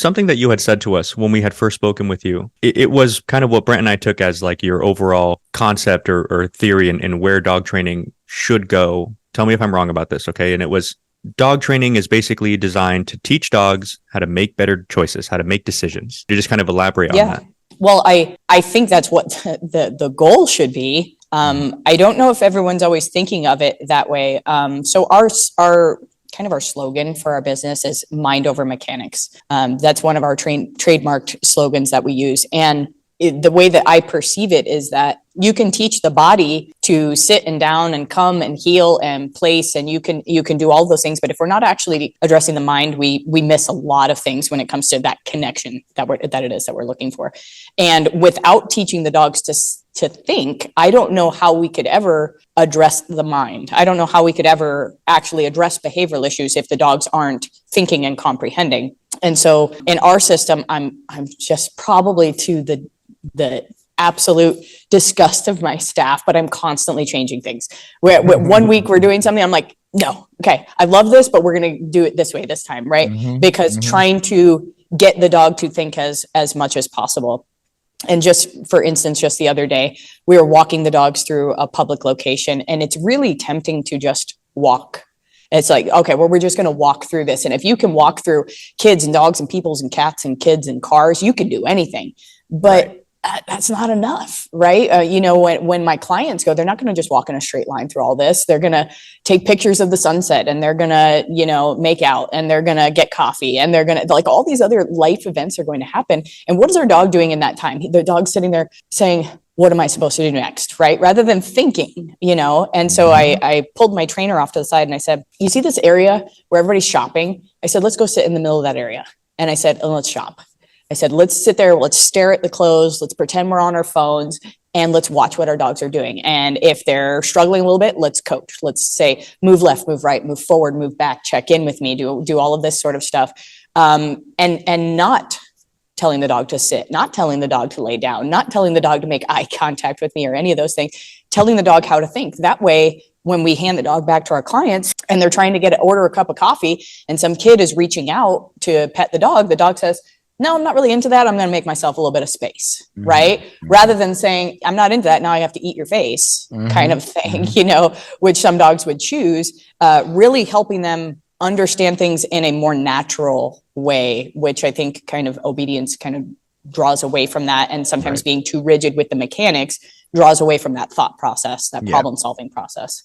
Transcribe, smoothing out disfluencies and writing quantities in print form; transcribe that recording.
Something that you had said to us when we had first spoken with you, it was kind of what Brent and I took as like your overall concept or theory and where dog training should go. Tell me if I'm wrong about this, okay? And it was dog training is basically designed to teach dogs how to make better choices, how to make decisions. You just kind of elaborate on that. Well, I think that's what the goal should be. I don't know if everyone's always thinking of it that way. So our kind of our slogan for our business is mind over mechanics. That's one of our trademarked slogans that we use. And the way that I perceive it is that you can teach the body to sit and down and come and heel and place, and you can do all those things. But if we're not actually addressing the mind, we miss a lot of things when it comes to that connection that we're looking for. And without teaching the dogs to think, I don't know how we could ever address the mind. I don't know how we could ever actually address behavioral issues if the dogs aren't thinking and comprehending. And so in our system, I'm just probably to the absolute disgust of my staff, but I'm constantly changing things. Where 1 week we're doing something, I'm like, no, okay, I love this, but we're going to do it this way this time, right? Because trying to get the dog to think as much as possible. And just for instance, just the other day, we were walking the dogs through a public location, and it's really tempting to just walk. It's like, okay, well, we're just going to walk through this. And if you can walk through kids and dogs and peoples and cats and kids and cars, you can do anything. But right. That's not enough, right? When my clients go, they're not going to just walk in a straight line through all this. They're going to take pictures of the sunset, and they're going to, make out, and they're going to get coffee, and they're going to, like, all these other life events are going to happen. And what is our dog doing in that time? The dog's sitting there saying, what am I supposed to do next, right? Rather than thinking, And so I pulled my trainer off to the side and I said, you see this area where everybody's shopping? I said, let's go sit in the middle of that area. And I said, oh, let's shop. I said, let's sit there, let's stare at the clothes, let's pretend we're on our phones, and let's watch what our dogs are doing. And if they're struggling a little bit, let's coach. Let's say, move left, move right, move forward, move back, check in with me, do all of this sort of stuff. And not telling the dog to sit, not telling the dog to lay down, not telling the dog to make eye contact with me or any of those things, telling the dog how to think. That way, when we hand the dog back to our clients and they're trying to order a cup of coffee and some kid is reaching out to pet the dog says, no, I'm not really into that. I'm going to make myself a little bit of space, right? Rather than saying, I'm not into that. Now I have to eat your face kind of thing, which some dogs would choose, really helping them understand things in a more natural way, which I think kind of obedience kind of draws away from that. And sometimes being too rigid with the mechanics draws away from that thought process, that problem solving process.